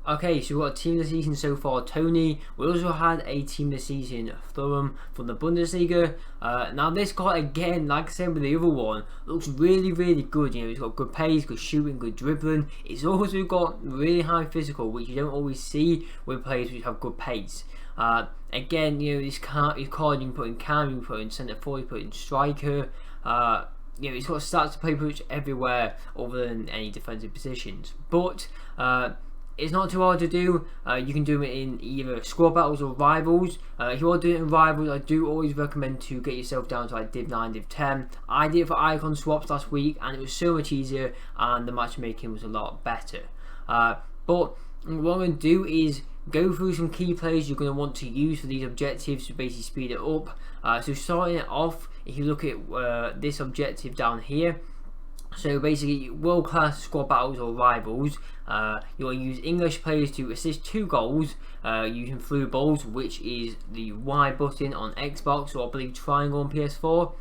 Okay, so we've got a team of the season so far, Toney. We also had a team of the season, Thuram, from the Bundesliga. Now this guy, again, like I said with the other one, looks really, really good. You know, he's got good pace, good shooting, good dribbling. It's also got really high physical, which you don't always see with players which have good pace. Again, you know, his card you can put in cam, you can put in centre forward, you put in striker. You know, he's got stats to play pretty much everywhere other than any defensive positions. But it's not too hard to do. You can do it in either squad battles or rivals. If you want to do it in rivals, I do always recommend to get yourself down to like Div 9, Div 10. I did it for icon swaps last week and it was so much easier and the matchmaking was a lot better. But what I'm going to do is go through some key players you're going to want to use for these objectives to basically speed it up. So starting it off, if you look at this objective down here, so basically world class squad battles or rivals, you want to use English players to assist 2 goals using through balls, which is the Y button on Xbox, or I believe triangle on PS4,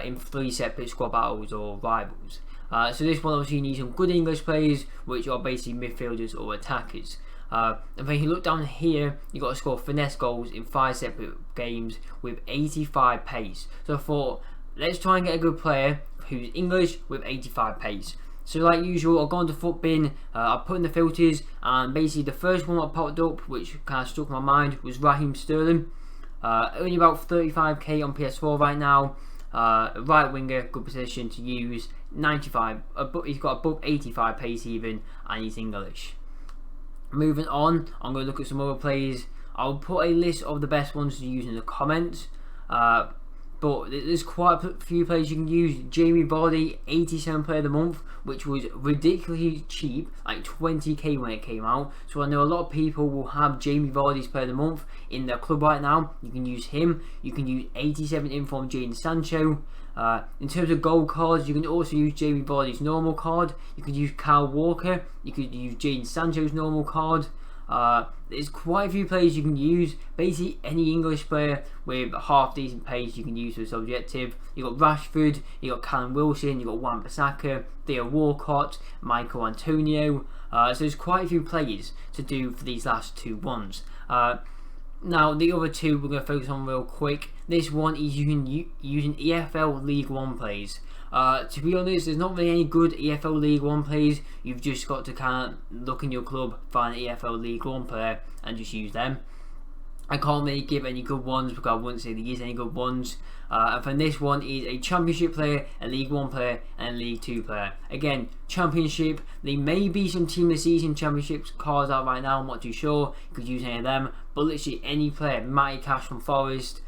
in 3 separate squad battles or rivals. So this one obviously you need some good English players which are basically midfielders or attackers. And then you look down here, you've got to score finesse goals in 5 separate games with 85 pace. So I thought, let's try and get a good player who's English with 85 pace. So like usual, I've gone to foot bin, I put in the filters, and basically the first one that popped up, which kind of stuck in my mind, was Raheem Sterling. Only about 35k on PS4 right now. Right winger, good position to use. 95, he's got above 85 pace even, and he's English. Moving on, I'm going to look at some other players. I'll put a list of the best ones to use in the comments. But there's quite a few players you can use. Jamie Vardy, 87 player of the month, which was ridiculously cheap, like 20k when it came out. So I know a lot of people will have Jamie Vardy's player of the month in their club right now. You can use him. You can use 87 informed Jadon Sancho. In terms of gold cards, you can also use Jamie Vardy's normal card. You could use Kyle Walker. You could use Jadon Sancho's normal card. There's quite a few players you can use. Basically any English player with half decent pace you can use for this objective. You've got Rashford, you've got Callum Wilson, you've got Wan-Bissaka, Theo Walcott, Michael Antonio. So there's quite a few players to do for these last 2 ones. Now the other 2 we're going to focus on real quick. This one is using EFL League 1 players. To be honest, there's not really any good EFL League 1 players. You've just got to kind of look in your club, find an EFL League 1 player and just use them. I can't really give any good ones because I wouldn't say there is any good ones. And from this one is a Championship player, a League 1 player and a League 2 player. Again, Championship, there may be some Team of the Season Championships cards out right now, I'm not too sure. You could use any of them, but literally any player. Matty Cash from Forest,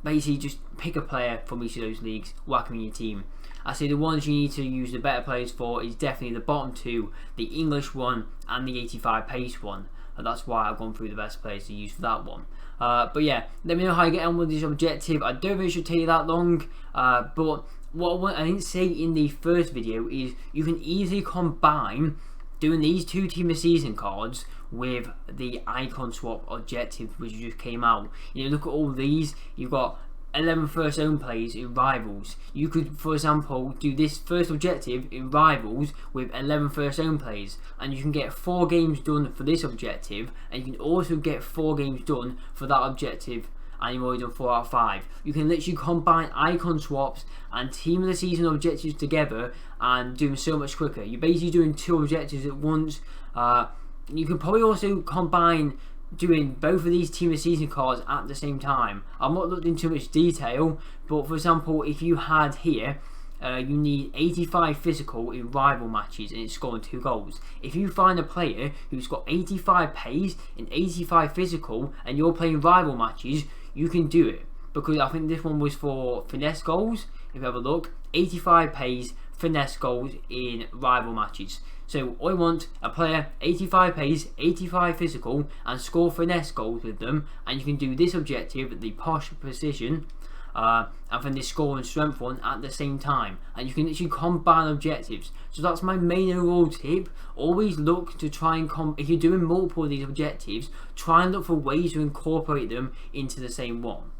basically just pick a player from each of those leagues, whack them in your team. I say the ones you need to use the better players for is definitely the bottom 2, the English one and the 85 pace one. And that's why I've gone through the best players to use for that one. But yeah, let me know how you get on with this objective. I don't think it should take you that long, but what I didn't say in the first video is you can easily combine doing these 2 Team of the Season cards with the icon swap objective which just came out. You know, look at all these. You've got 11 first own plays in rivals. You could, for example, do this first objective in rivals with 11 first own plays, and you can get 4 games done for this objective, and you can also get 4 games done for that objective, and you've already done 4 out of 5. You can literally combine icon swaps and Team of the Season objectives together and do them so much quicker. You're basically doing 2 objectives at once. You can probably also combine doing both of these Team of the Season cards at the same time. I've not looked into too much detail, but for example, if you had here, you need 85 physical in rival matches and it's scoring 2 goals. If you find a player who's got 85 pace and 85 physical and you're playing rival matches, you can do it. Because I think this one was for finesse goals. If you have a look, 85 pace, finesse goals in rival matches. So I want a player 85 pace, 85 physical and score finesse goals with them, and you can do this objective, the posh precision, and then this score and strength one at the same time, and you can literally combine objectives. So that's my main overall tip. Always look to try and if you're doing multiple of these objectives, try and look for ways to incorporate them into the same one.